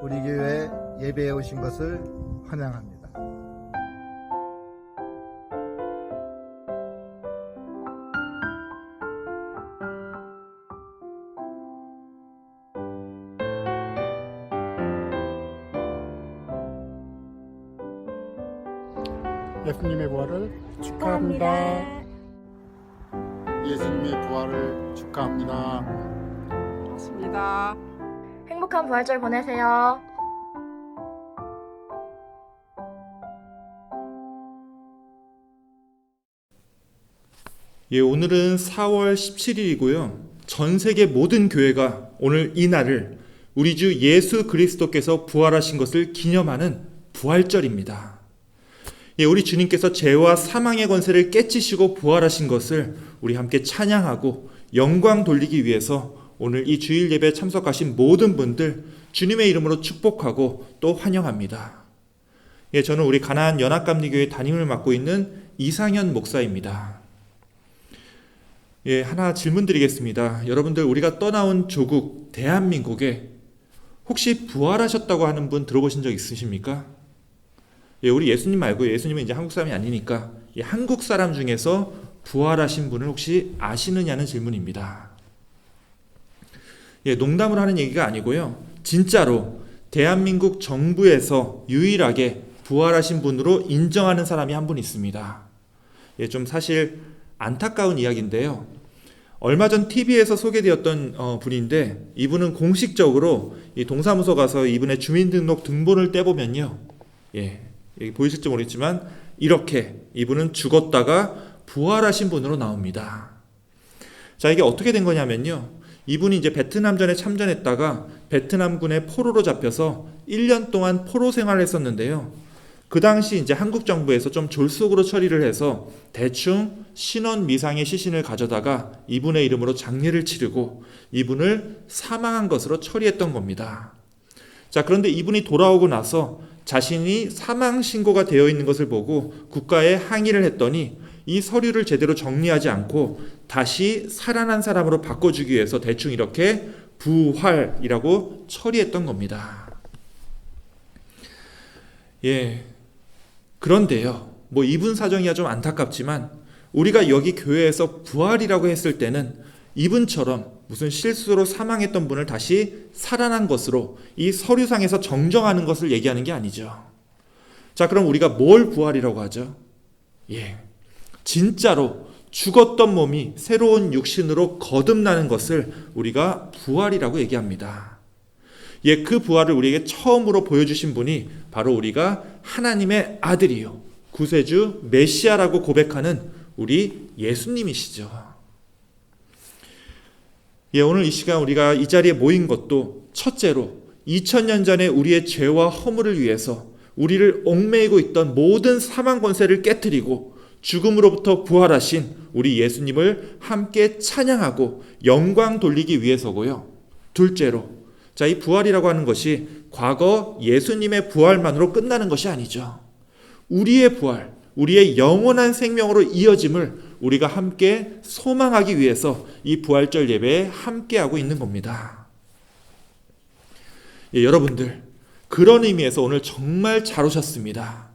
우리 교회 예배에 오신 것을 환영합니다. 예수님의 부활을 축하합니다. 예수님의 부활을 축하합니다. 반갑습니다. 행복한 부활절 보내세요. 오늘은 4월 17일이고요. 전 세계 모든 교회가 오늘 이 날을 우리 주 예수 그리스도께서 부활하신 것을 기념하는 부활절입니다. 우리 주님께서 죄와 사망의 권세를 깨치시고 부활하신 것을 우리 함께 찬양하고 영광 돌리기 위해서 오늘 이 주일 예배에 참석하신 모든 분들 주님의 이름으로 축복하고 또 환영합니다. 저는 우리 가나안 연합감리교회 담임을 맡고 있는 이상현 목사입니다. 하나 질문 드리겠습니다. 여러분들, 우리가 떠나온 조국 대한민국에 혹시 부활하셨다고 하는 분 들어보신 적 있으십니까? 우리 예수님 말고, 예수님은 이제 한국 사람이 아니니까 한국 사람 중에서 부활하신 분을 혹시 아시느냐는 질문입니다. 농담으로 하는 얘기가 아니고요. 진짜로 대한민국 정부에서 유일하게 부활하신 분으로 인정하는 사람이 한 분 있습니다. 좀 사실 안타까운 이야기인데요. 얼마 전 TV에서 소개되었던 분인데, 이분은 공식적으로 이 동사무소 가서 이분의 주민등록 등본을 떼보면요. 여기 보이실지 모르겠지만 이렇게 이분은 죽었다가 부활하신 분으로 나옵니다. 자, 이게 어떻게 된 거냐면요. 이분이 이제 베트남전에 참전했다가 베트남군의 포로로 잡혀서 1년 동안 포로 생활을 했었는데요. 그 당시 이제 한국 정부에서 좀 졸속으로 처리를 해서 대충 신원 미상의 시신을 가져다가 이분의 이름으로 장례를 치르고 이분을 사망한 것으로 처리했던 겁니다. 자, 그런데 이분이 돌아오고 나서 자신이 사망 신고가 되어 있는 것을 보고 국가에 항의를 했더니 이 서류를 제대로 정리하지 않고 다시 살아난 사람으로 바꿔주기 위해서 대충 이렇게 부활이라고 처리했던 겁니다. 그런데요, 이분 사정이야 좀 안타깝지만 우리가 여기 교회에서 부활이라고 했을 때는 이분처럼 무슨 실수로 사망했던 분을 다시 살아난 것으로 이 서류상에서 정정하는 것을 얘기하는 게 아니죠. 자, 그럼 우리가 뭘 부활이라고 하죠? 진짜로 죽었던 몸이 새로운 육신으로 거듭나는 것을 우리가 부활이라고 얘기합니다. 그 부활을 우리에게 처음으로 보여주신 분이 바로 우리가 하나님의 아들이요 구세주 메시아라고 고백하는 우리 예수님이시죠. 오늘 이 시간 우리가 이 자리에 모인 것도 첫째로 2000년 전에 우리의 죄와 허물을 위해서 우리를 얽매이고 있던 모든 사망 권세를 깨트리고 죽음으로부터 부활하신 우리 예수님을 함께 찬양하고 영광 돌리기 위해서고요. 둘째로, 자, 이 부활이라고 하는 것이 과거 예수님의 부활만으로 끝나는 것이 아니죠. 우리의 부활, 우리의 영원한 생명으로 이어짐을 우리가 함께 소망하기 위해서 이 부활절 예배에 함께하고 있는 겁니다. 여러분들, 그런 의미에서 오늘 정말 잘 오셨습니다.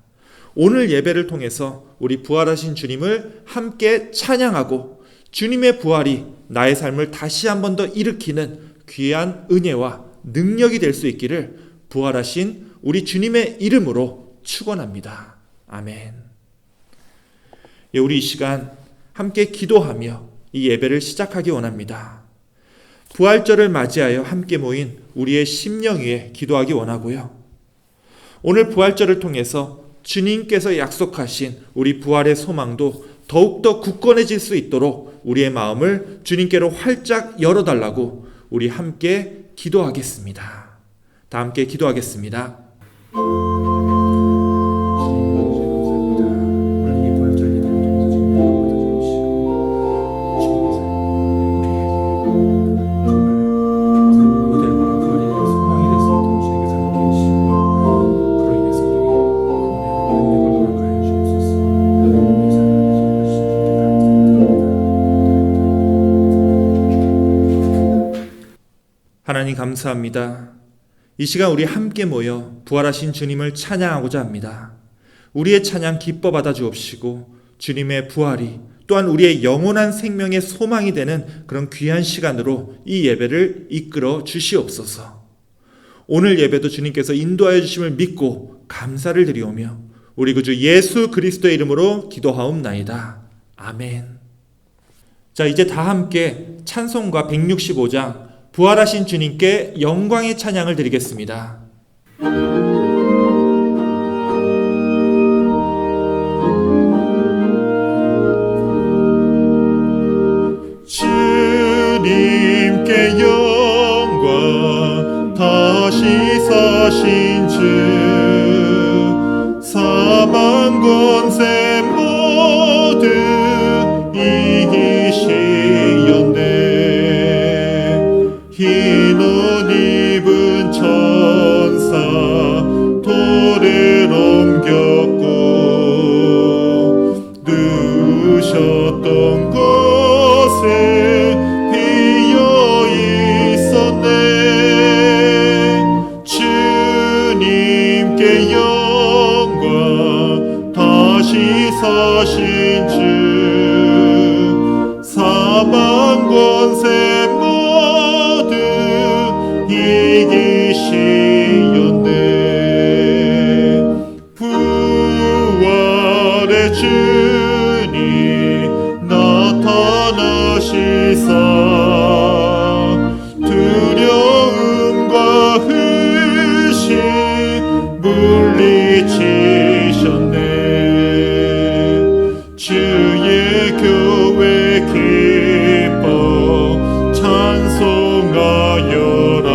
오늘 예배를 통해서 우리 부활하신 주님을 함께 찬양하고 주님의 부활이 나의 삶을 다시 한 번 더 일으키는 귀한 은혜와 능력이 될 수 있기를 부활하신 우리 주님의 이름으로 축원합니다. 아멘. 우리 이 시간 함께 기도하며 이 예배를 시작하기 원합니다. 부활절을 맞이하여 함께 모인 우리의 심령 위에 기도하기 원하고요. 오늘 부활절을 통해서 주님께서 약속하신 우리 부활의 소망도 더욱더 굳건해질 수 있도록 우리의 마음을 주님께로 활짝 열어달라고 우리 함께 기도하겠습니다. 다 함께 기도하겠습니다. 하나님 감사합니다. 이 시간 우리 함께 모여 부활하신 주님을 찬양하고자 합니다. 우리의 찬양 기뻐 받아 주옵시고 주님의 부활이 또한 우리의 영원한 생명의 소망이 되는 그런 귀한 시간으로 이 예배를 이끌어 주시옵소서. 오늘 예배도 주님께서 인도하여 주심을 믿고 감사를 드리오며 우리 구주 예수 그리스도의 이름으로 기도하옵나이다. 아멘. 자, 이제 다 함께 찬송가 165장 부활하신 주님께 영광의 찬양을 드리겠습니다. 주님께 영광 다시 사신 주 사망 권세 모두 이기시었네. 흰 옷 입은 천사 돌을 옮겼고 누우셨던 곳에 비어 있었네. 주님께 영광 다시 사신 주 사망 권세 모두 이기시었네. 부활의 주님 나타나시사 두려움과 의심 물리치셨네. 주의 교회 기뻐 찬송하여라.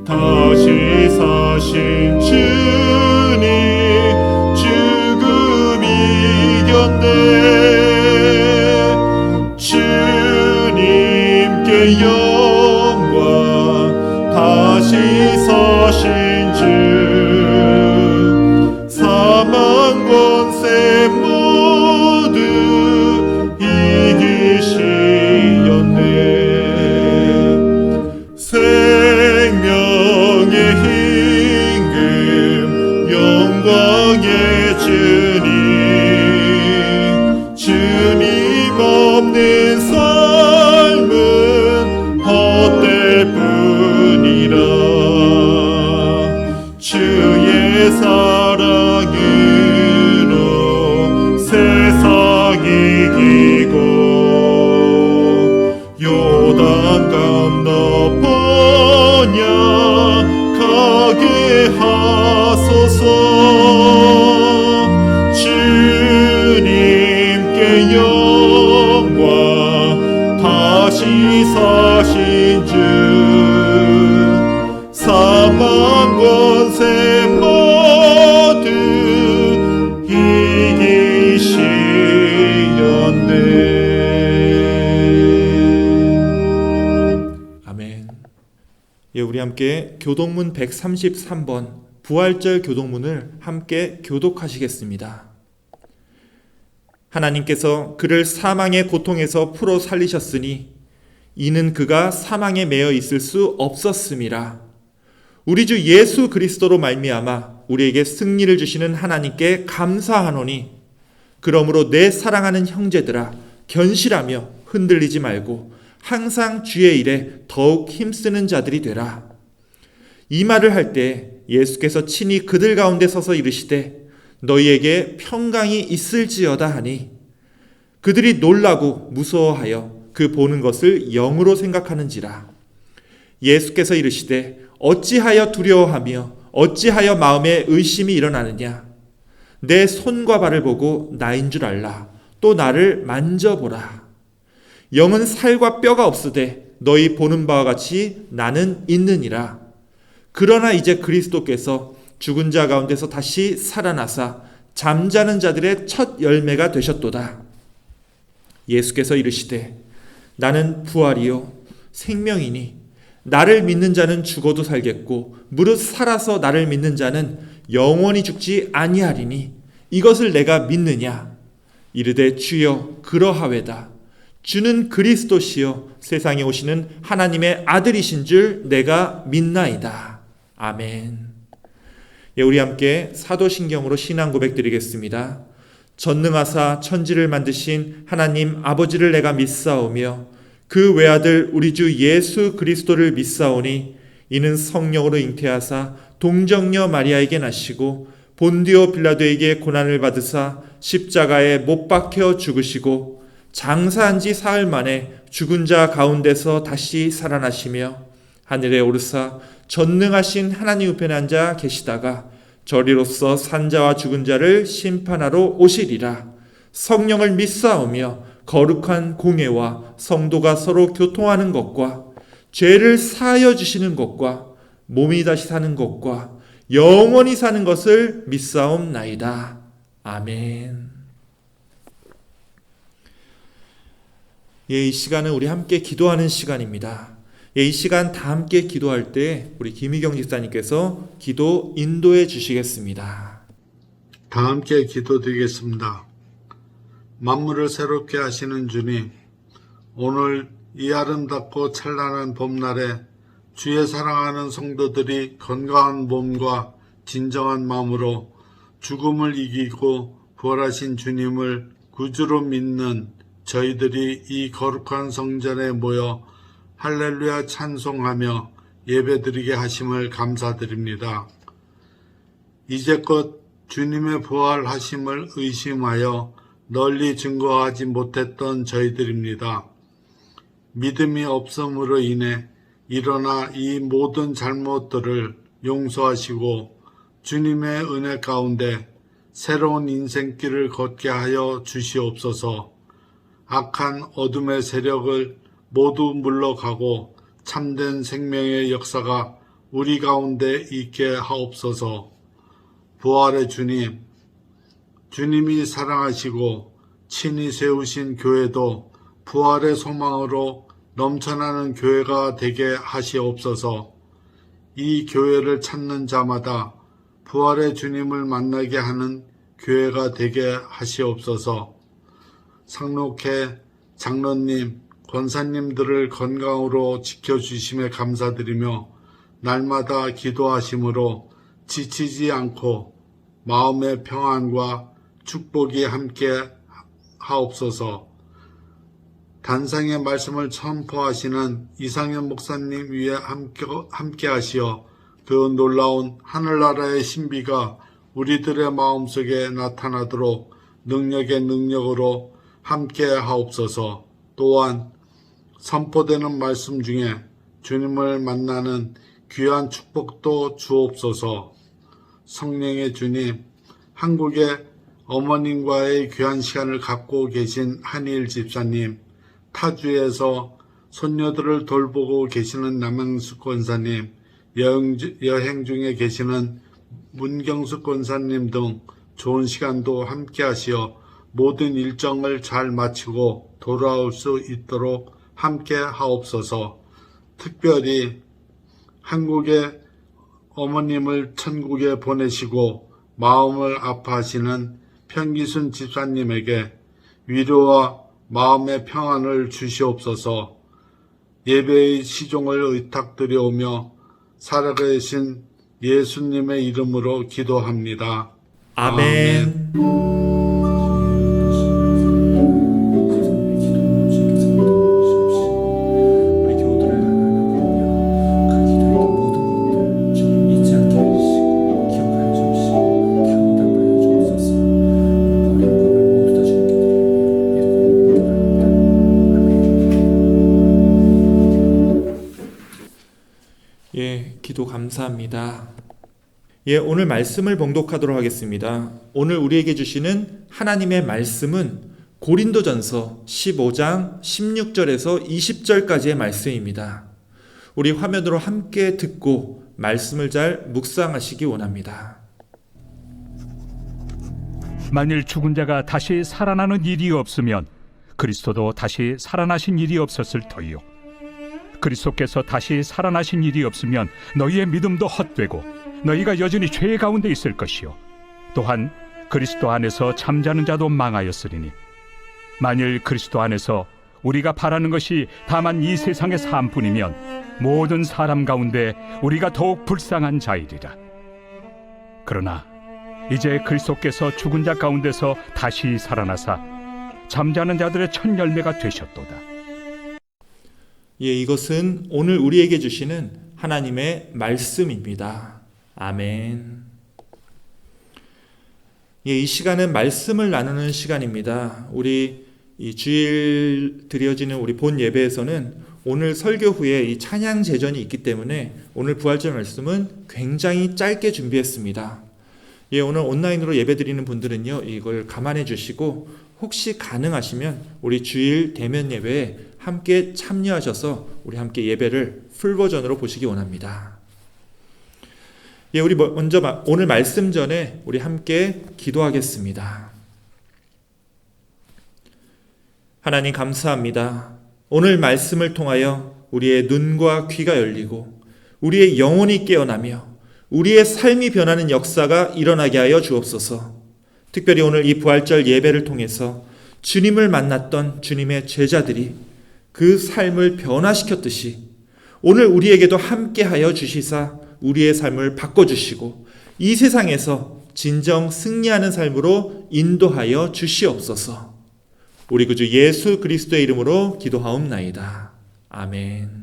다시 사신 주님 죽음 이겼네. 주님께 영광 다시 사신 주 사망 권세 모두 이기시었네. 생명의 힘금 영광의 주님 주님 없는 삶은 헛될 뿐이라. 주의 사랑으로 세상 이기고 요단 건너 번역하게 하소서. 주님께 영광 다시 사신 주 사망 권세 모두 이기시었네. 아멘. 예, 우리 함께 교독문 133번 부활절 교독문을 함께 교독하시겠습니다. 하나님께서 그를 사망의 고통에서 풀어 살리셨으니 이는 그가 사망에 매여 있을 수 없었음이라. 우리 주 예수 그리스도로 말미암아 우리에게 승리를 주시는 하나님께 감사하노니 그러므로 내 사랑하는 형제들아 견실하며 흔들리지 말고 항상 주의 일에 더욱 힘쓰는 자들이 되라. 이 말을 할 때 예수께서 친히 그들 가운데 서서 이르시되 너희에게 평강이 있을지어다 하니 그들이 놀라고 무서워하여 그 보는 것을 영으로 생각하는지라. 예수께서 이르시되 어찌하여 두려워하며 어찌하여 마음에 의심이 일어나느냐. 내 손과 발을 보고 나인 줄 알라. 또 나를 만져보라. 영은 살과 뼈가 없으되 너희 보는 바와 같이 나는 있느니라. 그러나 이제 그리스도께서 죽은 자 가운데서 다시 살아나사 잠자는 자들의 첫 열매가 되셨도다. 예수께서 이르시되 나는 부활이요 생명이니 나를 믿는 자는 죽어도 살겠고 무릇 살아서 나를 믿는 자는 영원히 죽지 아니하리니 이것을 내가 믿느냐. 이르되 주여 그러하외다. 주는 그리스도시요 세상에 오시는 하나님의 아들이신 줄 내가 믿나이다. 아멘. 예, 우리 함께 사도신경으로 신앙 고백 드리겠습니다. 전능하사 천지를 만드신 하나님 아버지를 내가 믿사오며 그 외아들 우리 주 예수 그리스도를 믿사오니 이는 성령으로 잉태하사 동정녀 마리아에게 나시고 본디오 빌라도에게 고난을 받으사 십자가에 못 박혀 죽으시고 장사한 지 사흘 만에 죽은 자 가운데서 다시 살아나시며 하늘에 오르사 전능하신 하나님 우편에 앉아 계시다가 저리로서 산자와 죽은 자를 심판하러 오시리라. 성령을 믿사오며 거룩한 공예와 성도가 서로 교통하는 것과 죄를 사하여 주시는 것과 몸이 다시 사는 것과 영원히 사는 것을 믿사옵나이다. 아멘. 예, 이 시간은 우리 함께 기도하는 시간입니다. 예, 이 시간 다 함께 기도할 때 우리 김희경 집사님께서 기도 인도해 주시겠습니다. 다 함께 기도드리겠습니다. 만물을 새롭게 하시는 주님, 오늘 이 아름답고 찬란한 봄날에 주의 사랑하는 성도들이 건강한 몸과 진정한 마음으로 죽음을 이기고 부활하신 주님을 구주로 믿는 저희들이 이 거룩한 성전에 모여 할렐루야 찬송하며 예배드리게 하심을 감사드립니다. 이제껏 주님의 부활하심을 의심하여 널리 증거하지 못했던 저희들입니다. 믿음이 없음으로 인해 일어나 이 모든 잘못들을 용서하시고 주님의 은혜 가운데 새로운 인생길을 걷게 하여 주시옵소서. 악한 어둠의 세력을 모두 물러가고 참된 생명의 역사가 우리 가운데 있게 하옵소서. 부활의 주님, 주님이 사랑하시고 친히 세우신 교회도 부활의 소망으로 넘쳐나는 교회가 되게 하시옵소서. 이 교회를 찾는 자마다 부활의 주님을 만나게 하는 교회가 되게 하시옵소서. 상록회 장로님, 권사님들을 건강으로 지켜주심에 감사드리며 날마다 기도하심으로 지치지 않고 마음의 평안과 축복이 함께 하옵소서. 단상의 말씀을 선포하시는 이상현 목사님 위에 함께 하시어 그 놀라운 하늘나라의 신비가 우리들의 마음속에 나타나도록 능력의 능력으로 함께 하옵소서. 또한 선포되는 말씀 중에 주님을 만나는 귀한 축복도 주옵소서. 성령의 주님, 한국의 어머님과의 귀한 시간을 갖고 계신 한일 집사님, 타주에서 손녀들을 돌보고 계시는 남영숙 권사님, 여행 중에 계시는 문경숙 권사님 등 좋은 시간도 함께 하시어 모든 일정을 잘 마치고 돌아올 수 있도록 함께 하옵소서. 특별히 한국의 어머님을 천국에 보내시고 마음을 아파하시는 편기순 집사님에게 위로와 마음의 평안을 주시옵소서. 예배의 시종을 의탁드려오며 살아계신 예수님의 이름으로 기도합니다. 아멘. 예, 기도 감사합니다. 예, 오늘 말씀을 봉독하도록 하겠습니다. 오늘 우리에게 주시는 하나님의 말씀은 고린도전서 15장 16절에서 20절까지의 말씀입니다. 우리 화면으로 함께 듣고 말씀을 잘 묵상하시기 원합니다. 만일 죽은 자가 다시 살아나는 일이 없으면 그리스도도 다시 살아나신 일이 없었을 터이요. 그리스도께서 다시 살아나신 일이 없으면 너희의 믿음도 헛되고 너희가 여전히 죄 가운데 있을 것이요. 또한 그리스도 안에서 잠자는 자도 망하였으리니 만일 그리스도 안에서 우리가 바라는 것이 다만 이 세상의 삶뿐이면 모든 사람 가운데 우리가 더욱 불쌍한 자이리라. 그러나 이제 그리스도께서 죽은 자 가운데서 다시 살아나사 잠자는 자들의 첫 열매가 되셨도다. 예, 이것은 오늘 우리에게 주시는 하나님의 말씀입니다. 아멘. 예, 이 시간은 말씀을 나누는 시간입니다. 우리 이 주일 드려지는 우리 본 예배에서는 오늘 설교 후에 이 찬양 제전이 있기 때문에 오늘 부활절 말씀은 굉장히 짧게 준비했습니다. 예, 오늘 온라인으로 예배 드리는 분들은요, 이걸 감안해 주시고 혹시 가능하시면 우리 주일 대면 예배에 함께 참여하셔서 우리 함께 예배를 풀 버전으로 보시기 원합니다. 예, 우리 먼저 오늘 말씀 전에 우리 함께 기도하겠습니다. 하나님 감사합니다. 오늘 말씀을 통하여 우리의 눈과 귀가 열리고 우리의 영혼이 깨어나며 우리의 삶이 변하는 역사가 일어나게 하여 주옵소서. 특별히 오늘 이 부활절 예배를 통해서 주님을 만났던 주님의 제자들이 그 삶을 변화시켰듯이 오늘 우리에게도 함께하여 주시사 우리의 삶을 바꿔주시고 이 세상에서 진정 승리하는 삶으로 인도하여 주시옵소서. 우리 구주 예수 그리스도의 이름으로 기도하옵나이다. 아멘.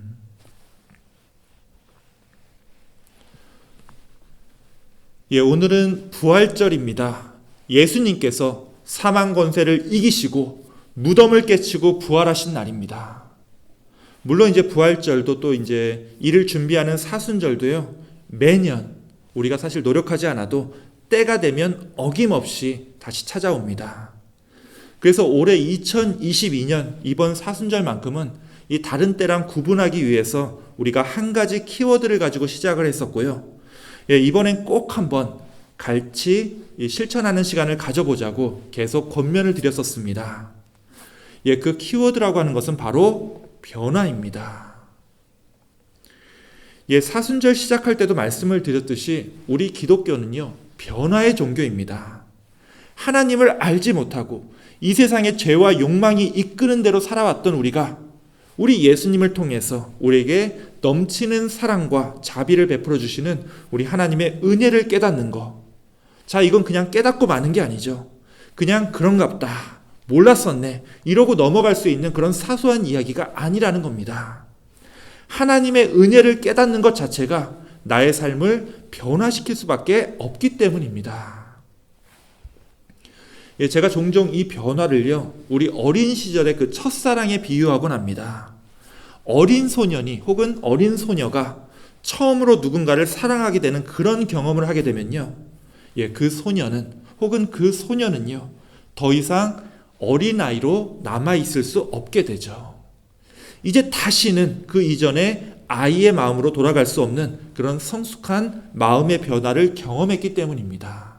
예, 오늘은 부활절입니다. 예수님께서 사망 권세를 이기시고 무덤을 깨치고 부활하신 날입니다. 물론 이제 부활절도 또 이제 이를 준비하는 사순절도요, 매년 우리가 사실 노력하지 않아도 때가 되면 어김없이 다시 찾아옵니다. 그래서 올해 2022년 이번 사순절만큼은 이 다른 때랑 구분하기 위해서 우리가 한 가지 키워드를 가지고 시작을 했었고요. 예, 이번엔 꼭 한번 같이 실천하는 시간을 가져보자고 계속 권면을 드렸었습니다. 예, 그 키워드라고 하는 것은 바로 변화입니다. 예, 사순절 시작할 때도 말씀을 드렸듯이 우리 기독교는요, 변화의 종교입니다. 하나님을 알지 못하고 이 세상의 죄와 욕망이 이끄는 대로 살아왔던 우리 예수님을 통해서 우리에게 넘치는 사랑과 자비를 베풀어 주시는 우리 하나님의 은혜를 깨닫는 것. 자, 이건 그냥 깨닫고 마는 게 아니죠. 그냥 그런갑다, 몰랐었네, 이러고 넘어갈 수 있는 그런 사소한 이야기가 아니라는 겁니다. 하나님의 은혜를 깨닫는 것 자체가 나의 삶을 변화시킬 수밖에 없기 때문입니다. 예, 제가 종종 이 변화를요, 우리 어린 시절의 그 첫사랑에 비유하곤 합니다. 어린 소년이 혹은 어린 소녀가 처음으로 누군가를 사랑하게 되는 그런 경험을 하게 되면요, 예, 그 소년은 혹은 그 소녀는요, 더 이상 어린아이로 남아있을 수 없게 되죠. 이제 다시는 그 이전의 아이의 마음으로 돌아갈 수 없는 그런 성숙한 마음의 변화를 경험했기 때문입니다.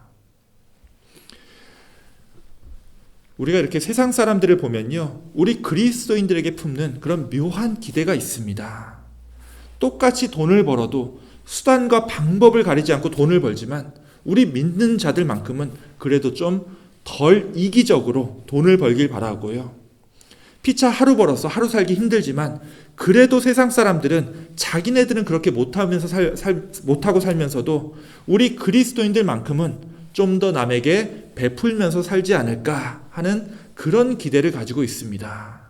우리가 이렇게 세상 사람들을 보면요, 우리 그리스도인들에게 품는 그런 묘한 기대가 있습니다. 똑같이 돈을 벌어도 수단과 방법을 가리지 않고 돈을 벌지만 우리 믿는 자들만큼은 그래도 좀 덜 이기적으로 돈을 벌길 바라고요. 피차 하루 벌어서 하루 살기 힘들지만 그래도 세상 사람들은 자기네들은 그렇게 못하고 살면서도 우리 그리스도인들만큼은 좀 더 남에게 베풀면서 살지 않을까 하는 그런 기대를 가지고 있습니다.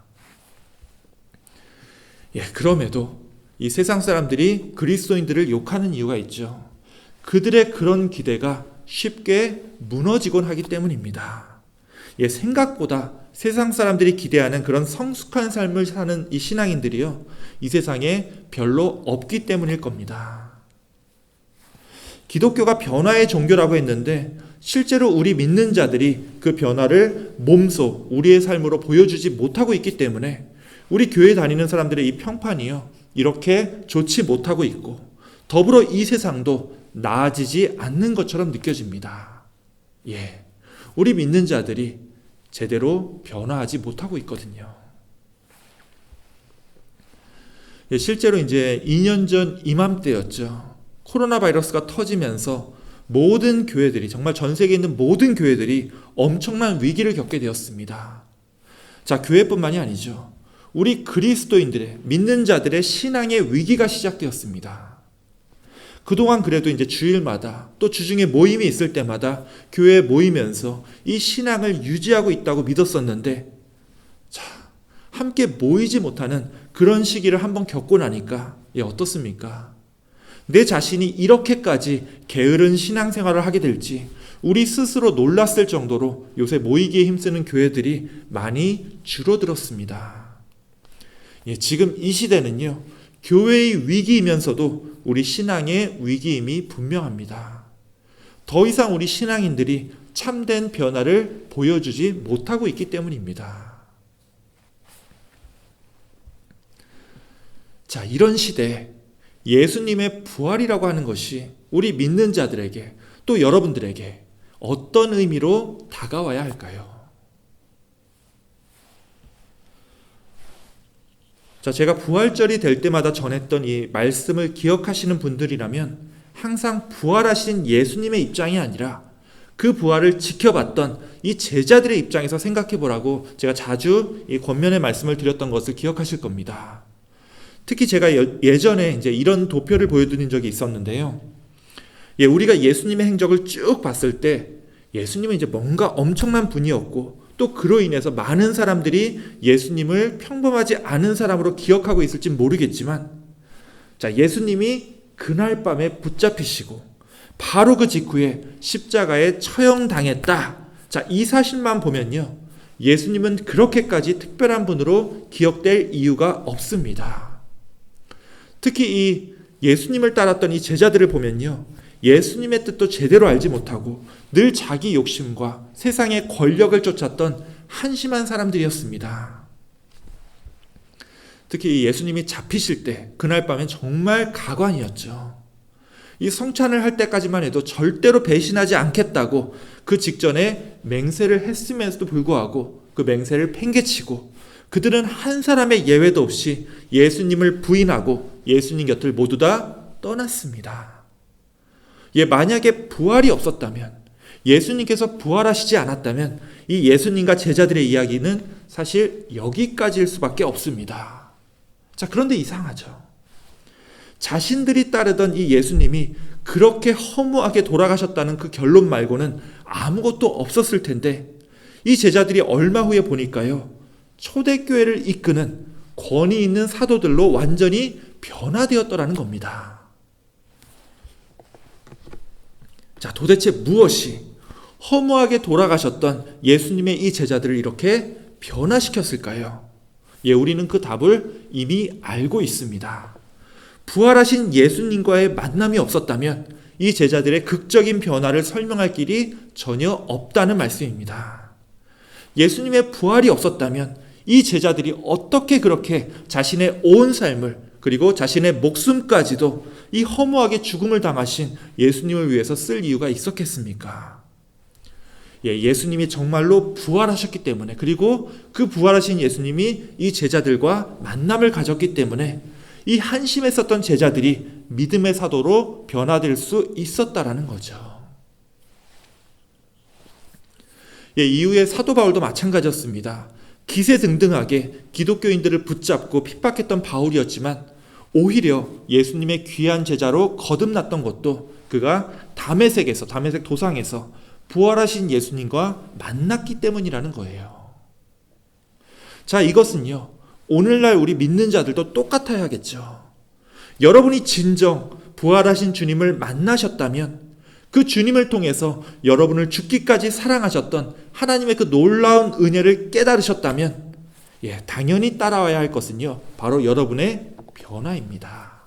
예, 그럼에도 이 세상 사람들이 그리스도인들을 욕하는 이유가 있죠. 그들의 그런 기대가 쉽게 무너지곤 하기 때문입니다. 예, 생각보다 세상 사람들이 기대하는 그런 성숙한 삶을 사는 이 신앙인들이요, 이 세상에 별로 없기 때문일 겁니다. 기독교가 변화의 종교라고 했는데 실제로 우리 믿는 자들이 그 변화를 몸소 우리의 삶으로 보여주지 못하고 있기 때문에 우리 교회 다니는 사람들의 이 평판이요, 이렇게 좋지 못하고 있고 더불어 이 세상도 나아지지 않는 것처럼 느껴집니다. 예, 우리 믿는 자들이 제대로 변화하지 못하고 있거든요. 예, 실제로 이제 2년 전 이맘때였죠. 코로나 바이러스가 터지면서 모든 교회들이, 정말 전 세계에 있는 모든 교회들이 엄청난 위기를 겪게 되었습니다. 자, 교회뿐만이 아니죠. 우리 그리스도인들의, 믿는 자들의 신앙의 위기가 시작되었습니다. 그동안 그래도 이제 주일마다 또 주중에 모임이 있을 때마다 교회에 모이면서 이 신앙을 유지하고 있다고 믿었었는데, 자, 함께 모이지 못하는 그런 시기를 한번 겪고 나니까 어떻습니까? 내 자신이 이렇게까지 게으른 신앙생활을 하게 될지 우리 스스로 놀랐을 정도로 요새 모이기에 힘쓰는 교회들이 많이 줄어들었습니다. 지금 이 시대는요, 교회의 위기이면서도 우리 신앙의 위기임이 분명합니다. 더 이상 우리 신앙인들이 참된 변화를 보여주지 못하고 있기 때문입니다. 자, 이런 시대에 예수님의 부활이라고 하는 것이 우리 믿는 자들에게, 또 여러분들에게 어떤 의미로 다가와야 할까요? 자, 제가 부활절이 될 때마다 전했던 이 말씀을 기억하시는 분들이라면 항상 부활하신 예수님의 입장이 아니라 그 부활을 지켜봤던 이 제자들의 입장에서 생각해 보라고 제가 자주 이 권면의 말씀을 드렸던 것을 기억하실 겁니다. 특히 제가 예전에 이제 이런 도표를 보여드린 적이 있었는데요. 우리가 예수님의 행적을 쭉 봤을 때 예수님은 이제 뭔가 엄청난 분이었고, 또 그로 인해서 많은 사람들이 예수님을 평범하지 않은 사람으로 기억하고 있을지 모르겠지만, 자, 예수님이 그날 밤에 붙잡히시고 바로 그 직후에 십자가에 처형당했다. 자, 이 사실만 보면요, 예수님은 그렇게까지 특별한 분으로 기억될 이유가 없습니다. 특히 이 예수님을 따랐던 이 제자들을 보면요, 예수님의 뜻도 제대로 알지 못하고 늘 자기 욕심과 세상의 권력을 쫓았던 한심한 사람들이었습니다. 특히 예수님이 잡히실 때 그날 밤엔 정말 가관이었죠. 이 성찬을 할 때까지만 해도 절대로 배신하지 않겠다고 그 직전에 맹세를 했음에도 불구하고 그 맹세를 팽개치고 그들은 한 사람의 예외도 없이 예수님을 부인하고 예수님 곁을 모두 다 떠났습니다. 만약에 부활이 없었다면, 예수님께서 부활하시지 않았다면 이 예수님과 제자들의 이야기는 사실 여기까지일 수밖에 없습니다. 자, 그런데 이상하죠. 자신들이 따르던 이 예수님이 그렇게 허무하게 돌아가셨다는 그 결론 말고는 아무것도 없었을 텐데, 이 제자들이 얼마 후에 보니까요, 초대교회를 이끄는 권위 있는 사도들로 완전히 변화되었더라는 겁니다. 자, 도대체 무엇이 허무하게 돌아가셨던 예수님의 이 제자들을 이렇게 변화시켰을까요? 우리는 그 답을 이미 알고 있습니다. 부활하신 예수님과의 만남이 없었다면 이 제자들의 극적인 변화를 설명할 길이 전혀 없다는 말씀입니다. 예수님의 부활이 없었다면 이 제자들이 어떻게 그렇게 자신의 온 삶을, 그리고 자신의 목숨까지도 이 허무하게 죽음을 당하신 예수님을 위해서 쓸 이유가 있었겠습니까? 예수님이 정말로 부활하셨기 때문에, 그리고 그 부활하신 예수님이 이 제자들과 만남을 가졌기 때문에 이 한심했었던 제자들이 믿음의 사도로 변화될 수 있었다라는 거죠. 이후에 사도 바울도 마찬가지였습니다. 기세등등하게 기독교인들을 붙잡고 핍박했던 바울이었지만 오히려 예수님의 귀한 제자로 거듭났던 것도 그가 다메섹 도상에서 부활하신 예수님과 만났기 때문이라는 거예요. 자, 이것은요, 오늘날 우리 믿는 자들도 똑같아야겠죠. 여러분이 진정 부활하신 주님을 만나셨다면 그 주님을 통해서 여러분을 죽기까지 사랑하셨던 하나님의 그 놀라운 은혜를 깨달으셨다면 당연히 따라와야 할 것은요, 바로 여러분의 변화입니다.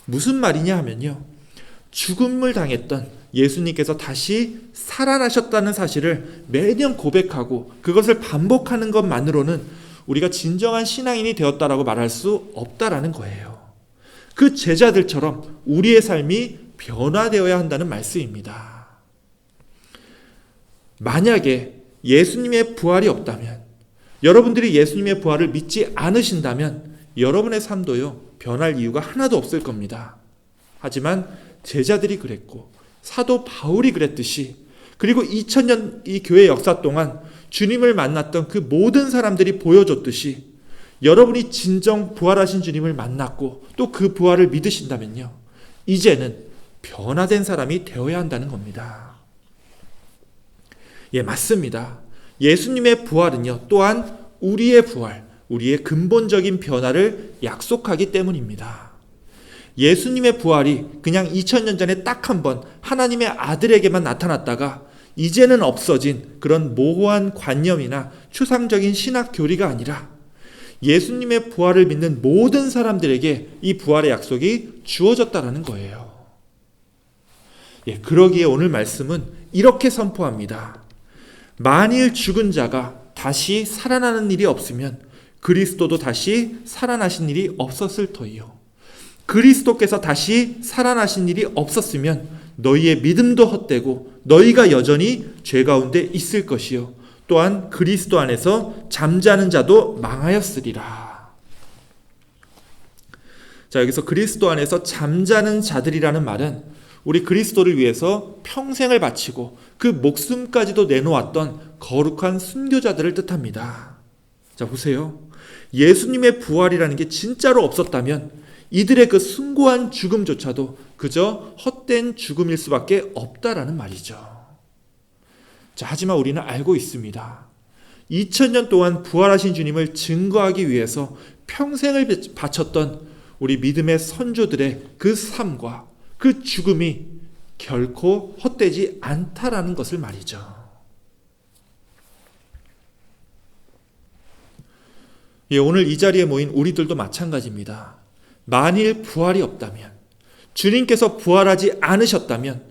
무슨 말이냐 하면요, 죽음을 당했던 예수님께서 다시 살아나셨다는 사실을 매년 고백하고 그것을 반복하는 것만으로는 우리가 진정한 신앙인이 되었다라고 말할 수 없다라는 거예요. 그 제자들처럼 우리의 삶이 변화되어야 한다는 말씀입니다. 만약에 예수님의 부활이 없다면, 여러분들이 예수님의 부활을 믿지 않으신다면 여러분의 삶도요, 변할 이유가 하나도 없을 겁니다. 하지만 제자들이 그랬고 사도 바울이 그랬듯이, 그리고 2000년 이 교회 역사 동안 주님을 만났던 그 모든 사람들이 보여줬듯이 여러분이 진정 부활하신 주님을 만났고 또 그 부활을 믿으신다면요, 이제는 변화된 사람이 되어야 한다는 겁니다. 예, 맞습니다. 예수님의 부활은요, 또한 우리의 부활, 우리의 근본적인 변화를 약속하기 때문입니다. 예수님의 부활이 그냥 2000년 전에 딱 한 번 하나님의 아들에게만 나타났다가 이제는 없어진 그런 모호한 관념이나 추상적인 신학 교리가 아니라 예수님의 부활을 믿는 모든 사람들에게 이 부활의 약속이 주어졌다는 거예요. 예, 그러기에 오늘 말씀은 이렇게 선포합니다. 만일 죽은 자가 다시 살아나는 일이 없으면 그리스도도 다시 살아나신 일이 없었을 터이요. 그리스도께서 다시 살아나신 일이 없었으면 너희의 믿음도 헛되고 너희가 여전히 죄 가운데 있을 것이요. 또한 그리스도 안에서 잠자는 자도 망하였으리라. 자, 여기서 그리스도 안에서 잠자는 자들이라는 말은 우리 그리스도를 위해서 평생을 바치고 그 목숨까지도 내놓았던 거룩한 순교자들을 뜻합니다. 자, 보세요. 예수님의 부활이라는 게 진짜로 없었다면 이들의 그 숭고한 죽음조차도 그저 헛된 죽음일 수밖에 없다라는 말이죠. 자, 하지만 우리는 알고 있습니다. 2000년 동안 부활하신 주님을 증거하기 위해서 평생을 바쳤던 우리 믿음의 선조들의 그 삶과 그 죽음이 결코 헛되지 않다라는 것을 말이죠. 예, 오늘 이 자리에 모인 우리들도 마찬가지입니다. 만일 부활이 없다면, 주님께서 부활하지 않으셨다면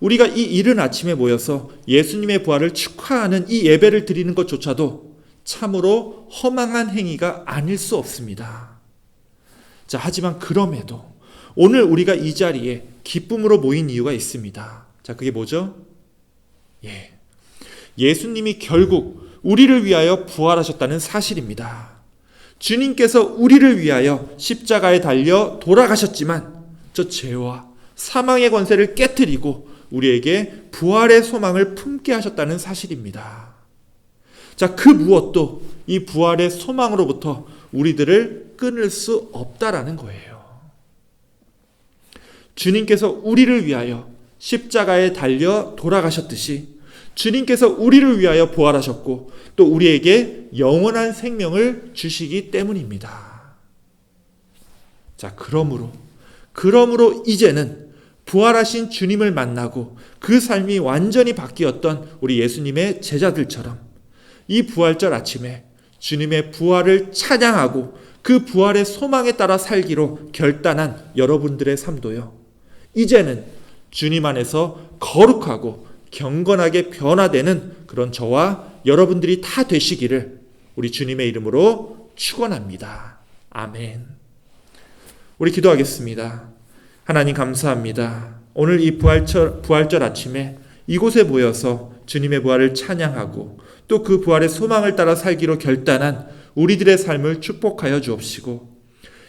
우리가 이 이른 아침에 모여서 예수님의 부활을 축하하는 이 예배를 드리는 것조차도 참으로 허망한 행위가 아닐 수 없습니다. 자, 하지만 그럼에도 오늘 우리가 이 자리에 기쁨으로 모인 이유가 있습니다. 자, 그게 뭐죠? 예수님이 결국 우리를 위하여 부활하셨다는 사실입니다. 주님께서 우리를 위하여 십자가에 달려 돌아가셨지만 저 죄와 사망의 권세를 깨트리고 우리에게 부활의 소망을 품게 하셨다는 사실입니다. 자, 그 무엇도 이 부활의 소망으로부터 우리들을 끊을 수 없다라는 거예요. 주님께서 우리를 위하여 십자가에 달려 돌아가셨듯이 주님께서 우리를 위하여 부활하셨고 또 우리에게 영원한 생명을 주시기 때문입니다. 자, 그러므로 이제는 부활하신 주님을 만나고 그 삶이 완전히 바뀌었던 우리 예수님의 제자들처럼 이 부활절 아침에 주님의 부활을 찬양하고 그 부활의 소망에 따라 살기로 결단한 여러분들의 삶도요, 이제는 주님 안에서 거룩하고 경건하게 변화되는 그런 저와 여러분들이 다 되시기를 우리 주님의 이름으로 축원합니다. 아멘. 우리 기도하겠습니다. 하나님 감사합니다. 오늘 이 부활절 아침에 이곳에 모여서 주님의 부활을 찬양하고 또 그 부활의 소망을 따라 살기로 결단한 우리들의 삶을 축복하여 주옵시고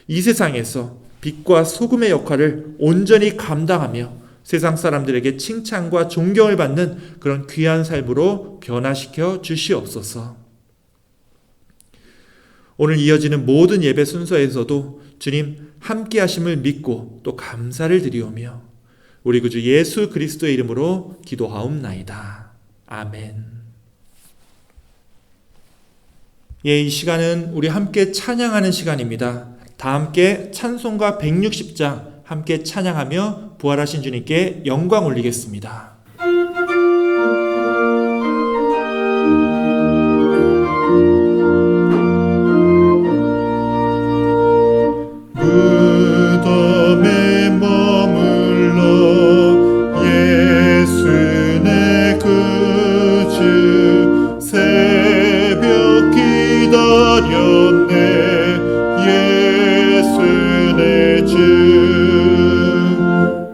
이 세상에서 빛과 소금의 역할을 온전히 감당하며 세상 사람들에게 칭찬과 존경을 받는 그런 귀한 삶으로 변화시켜 주시옵소서. 오늘 이어지는 모든 예배 순서에서도 주님 함께 하심을 믿고 또 감사를 드리오며 우리 구주 예수 그리스도의 이름으로 기도하옵나이다. 아멘. 예, 이 시간은 우리 함께 찬양하는 시간입니다. 다 함께 찬송가 160장 함께 찬양하며 부활하신 주님께 영광 올리겠습니다. 무덤에 머물러 예수 내 구주 새벽 기다렸네 예수 내 주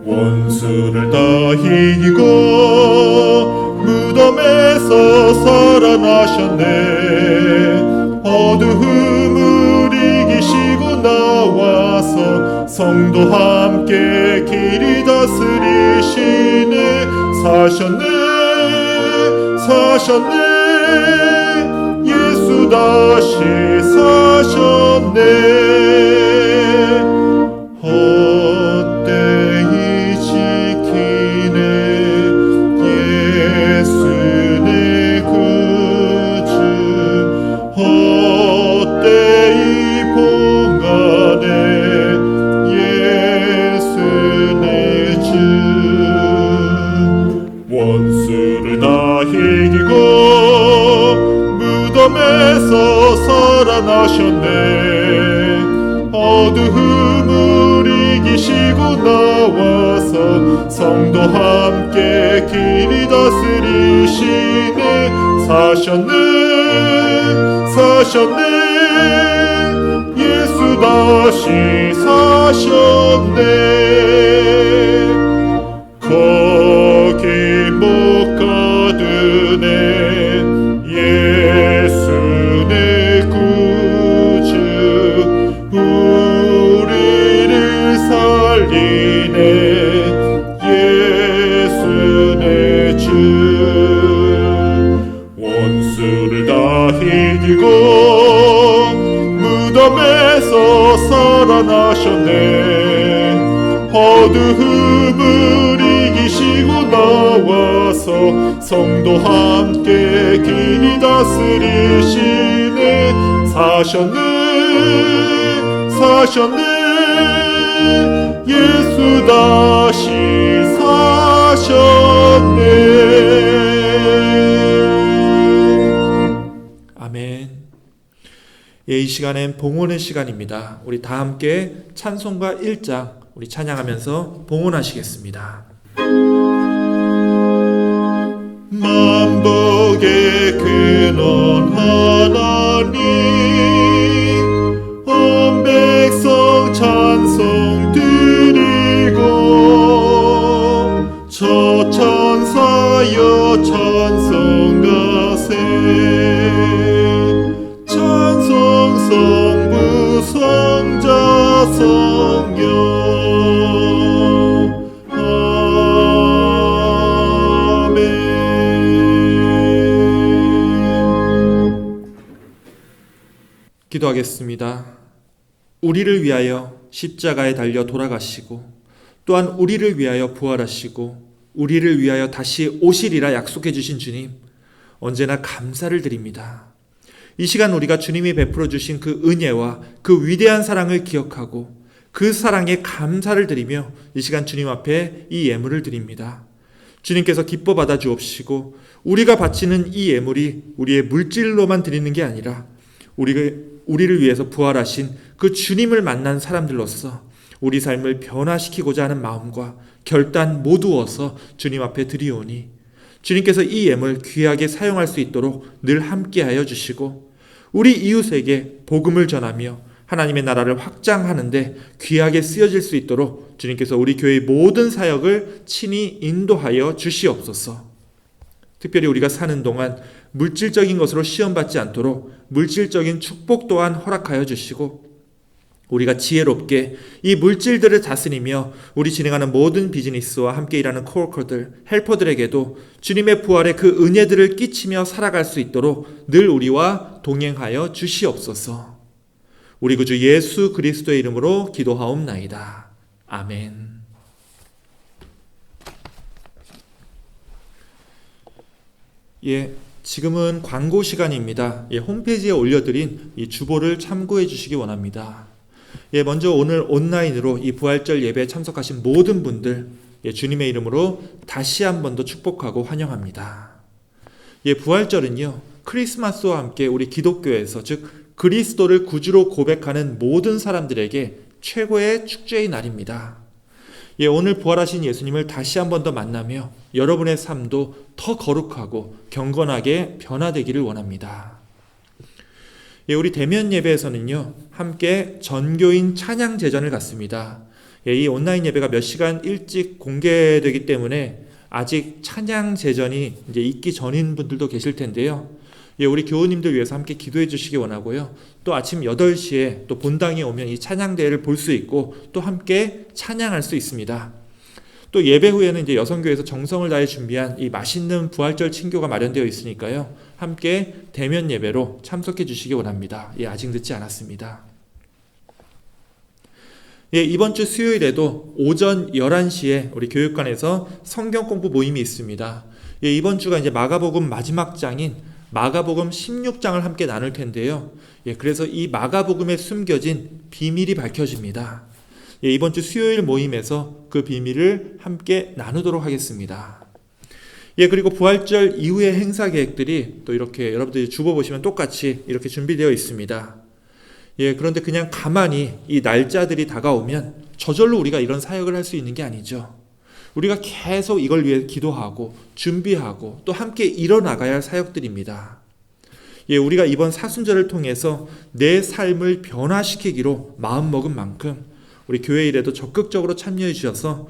원수를 다 이기고 무덤에서 살아나셨네 어두움을 이기시고 나와서 성도 함께 길이 다스리시네 사셨네 예수 다시 사셨네. 헛되이 지키네 예수 내 구주. 헛되이 봉하네 예수 내 주. 원수를 다 이기고 무덤에서 살아나셨네. 어두움을 이기시고 나와서 성도 함께 길이 다스리시네. 사셨네 예수 다시 사셨네. 거기 못 가두네 예수 내 구주. 우리를 살리네 예수 내 주. 원수를 다 이기고 무덤에서 살아나셨네. 어두움을 이기시고 나와서 성도 함께 길이 다스리시네. 사셨네 예수 다시 사셨네. 아멘. 예, 이 시간엔 봉헌의 시간입니다. 우리 다 함께 찬송가 1장 우리 찬양하면서 봉헌하시겠습니다. 만복의 근원 하나님, 온 백성 찬송 드리고, 저 천사여 찬송가세. 찬송 성부 성자 성령. 기도하겠습니다. 우리를 위하여 십자가에 달려 돌아가시고 또한 우리를 위하여 부활하시고 우리를 위하여 다시 오시리라 약속해 주신 주님, 언제나 감사를 드립니다. 이 시간 우리가 주님이 베풀어 주신 그 은혜와 그 위대한 사랑을 기억하고 그 사랑에 감사를 드리며 이 시간 주님 앞에 이 예물을 드립니다. 주님께서 기뻐 받아 주옵시고 우리가 바치는 이 예물이 우리의 물질로만 드리는 게 아니라 우리를 위해서 부활하신 그 주님을 만난 사람들로서 우리 삶을 변화시키고자 하는 마음과 결단 모두어서 주님 앞에 드리오니 주님께서 이 예물 귀하게 사용할 수 있도록 늘 함께하여 주시고 우리 이웃에게 복음을 전하며 하나님의 나라를 확장하는데 귀하게 쓰여질 수 있도록 주님께서 우리 교회의 모든 사역을 친히 인도하여 주시옵소서. 특별히 우리가 사는 동안 물질적인 것으로 시험받지 않도록 물질적인 축복 또한 허락하여 주시고 우리가 지혜롭게 이 물질들을 다스리며 우리 진행하는 모든 비즈니스와 함께 일하는 코워커들, 헬퍼들에게도 주님의 부활의 그 은혜들을 끼치며 살아갈 수 있도록 늘 우리와 동행하여 주시옵소서. 우리 구주 예수 그리스도의 이름으로 기도하옵나이다. 아멘. 예, 지금은 광고 시간입니다. 예, 홈페이지에 올려드린 이 주보를 참고해 주시기 원합니다. 예, 먼저 오늘 온라인으로 이 부활절 예배에 참석하신 모든 분들, 예, 주님의 이름으로 다시 한 번 더 축복하고 환영합니다. 예, 부활절은요, 크리스마스와 함께 우리 기독교에서, 즉 그리스도를 구주로 고백하는 모든 사람들에게 최고의 축제의 날입니다. 예, 오늘 부활하신 예수님을 다시 한 번 더 만나며 여러분의 삶도 더 거룩하고 경건하게 변화되기를 원합니다. 예, 우리 대면 예배에서는요, 함께 전교인 찬양 제전을 갖습니다. 예, 이 온라인 예배가 몇 시간 일찍 공개되기 때문에 아직 찬양 제전이 이제 있기 전인 분들도 계실 텐데요. 예, 우리 교우님들 위해서 함께 기도해 주시기 원하고요. 또 아침 8시에 또 본당에 오면 이 찬양대회를 볼 수 있고 또 함께 찬양할 수 있습니다. 또 예배 후에는 이제 여성교회에서 정성을 다해 준비한 이 맛있는 부활절 친교가 마련되어 있으니까요. 함께 대면 예배로 참석해 주시기 원합니다. 아직 늦지 않았습니다. 이번 주 수요일에도 오전 11시에 우리 교육관에서 성경 공부 모임이 있습니다. 이번 주가 이제 마가복음 마지막 장인 마가복음 16장을 함께 나눌 텐데요. 그래서 이 마가복음에 숨겨진 비밀이 밝혀집니다. 이번 주 수요일 모임에서 그 비밀을 함께 나누도록 하겠습니다. 그리고 부활절 이후의 행사 계획들이 또 이렇게 여러분들이 주보 보시면 똑같이 이렇게 준비되어 있습니다. 그런데 그냥 가만히 이 날짜들이 다가오면 저절로 우리가 이런 사역을 할 수 있는 게 아니죠. 우리가 계속 이걸 위해 기도하고 준비하고 또 함께 이뤄나가야 할 사역들입니다. 우리가 이번 사순절을 통해서 내 삶을 변화시키기로 마음먹은 만큼 우리 교회 일에도 적극적으로 참여해 주셔서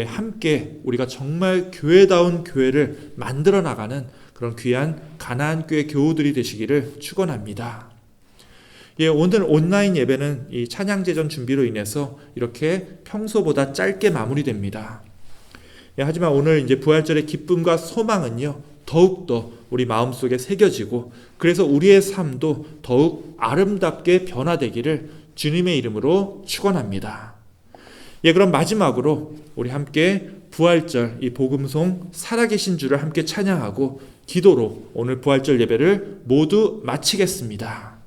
함께 우리가 정말 교회다운 교회를 만들어 나가는 그런 귀한 가나안 교회 교우들이 되시기를 축원합니다. 오늘 온라인 예배는 이 찬양제전 준비로 인해서 이렇게 평소보다 짧게 마무리됩니다. 하지만 오늘 이제 부활절의 기쁨과 소망은요, 더욱더 우리 마음속에 새겨지고 그래서 우리의 삶도 더욱 아름답게 변화되기를 주님의 이름으로 축원합니다. 그럼 마지막으로 우리 함께 부활절 이 복음송 살아계신 주를 함께 찬양하고 기도로 오늘 부활절 예배를 모두 마치겠습니다.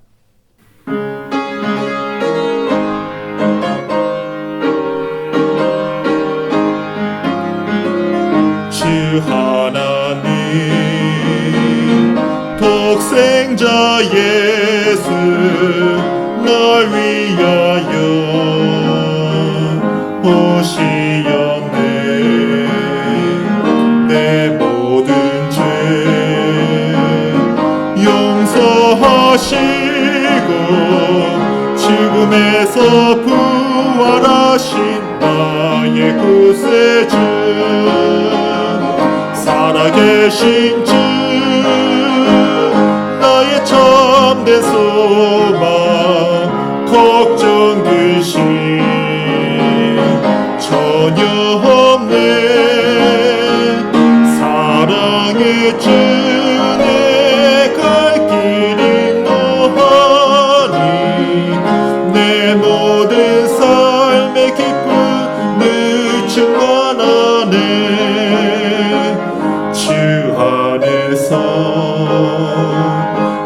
주 하나님 독생자 예수 날 위하여 오시었네. 내 모든 죄 용서하시고 죽음에서 부활하신 나의 구세주 살아계신 주 나의 참된 소망 걱정 근심 전혀 없네. 사랑의 주 내 갈 길이 너하니 내 모든 삶의 기쁨을 충만하네. 주 안에서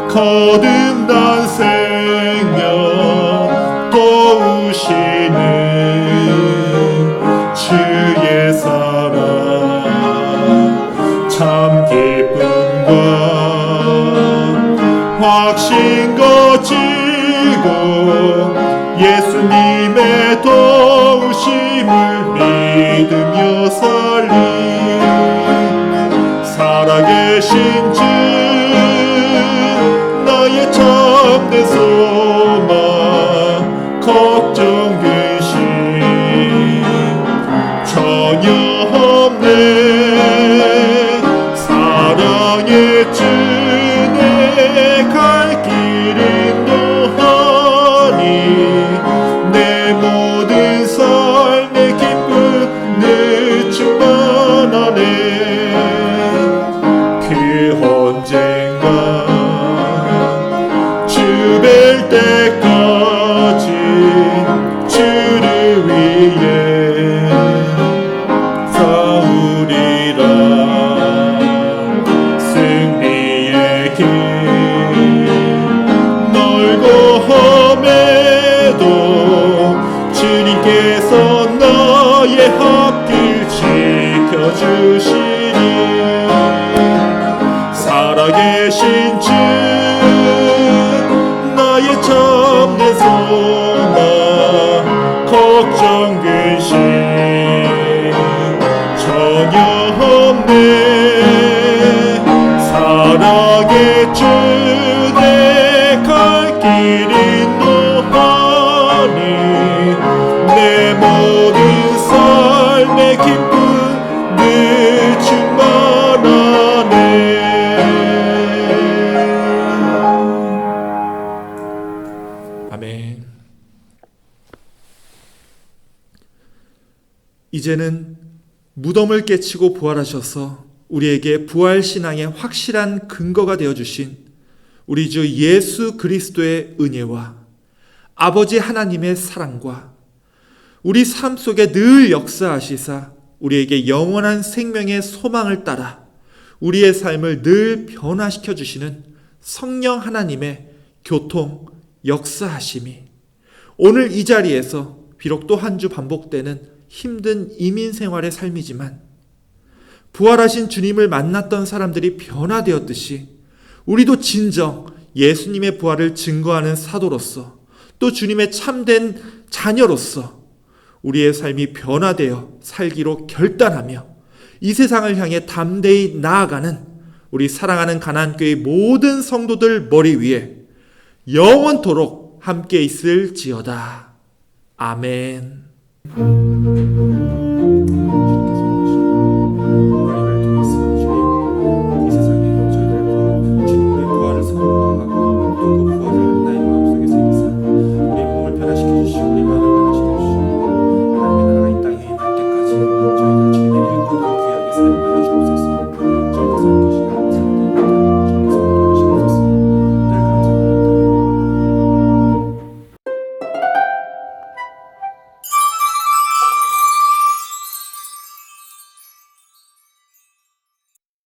거듭난 생명 도우시는 주의 사랑 참 기쁨과 확신 거지고 예수님의 도우심을 믿으며 살리 살아계신 주 나의 참된 소망 걱정 근심 전혀 없네. 사랑의 주 내 갈 길은 너하니 내 모든 삶의 기쁨 늘 충만하네. 그 언젠가 주 뵐 때까지 주를 위해 싸우리라. 승리의 길 넓고 험해도 주님께서 나의 앞길 지켜주시니 살아계신 주 나의 참된 소망 걱정 근심 전혀 없네. 사랑의 주 내 갈 길이 너하니 내 모든 삶의 기쁨 늘 충만하네. 아멘. 이제는 무덤을 깨치고 부활하셔서 우리에게 부활신앙의 확실한 근거가 되어주신 우리 주 예수 그리스도의 은혜와 아버지 하나님의 사랑과 우리 삶 속에 늘 역사하시사 우리에게 영원한 생명의 소망을 따라 우리의 삶을 늘 변화시켜 주시는 성령 하나님의 교통, 역사하심이 오늘 이 자리에서 비록 또 한 주 반복되는 힘든 이민 생활의 삶이지만 부활하신 주님을 만났던 사람들이 변화되었듯이 우리도 진정 예수님의 부활을 증거하는 사도로서 또 주님의 참된 자녀로서 우리의 삶이 변화되어 살기로 결단하며 이 세상을 향해 담대히 나아가는 우리 사랑하는 가나안교회의 모든 성도들 머리 위에 영원토록 함께 있을지어다. 아멘.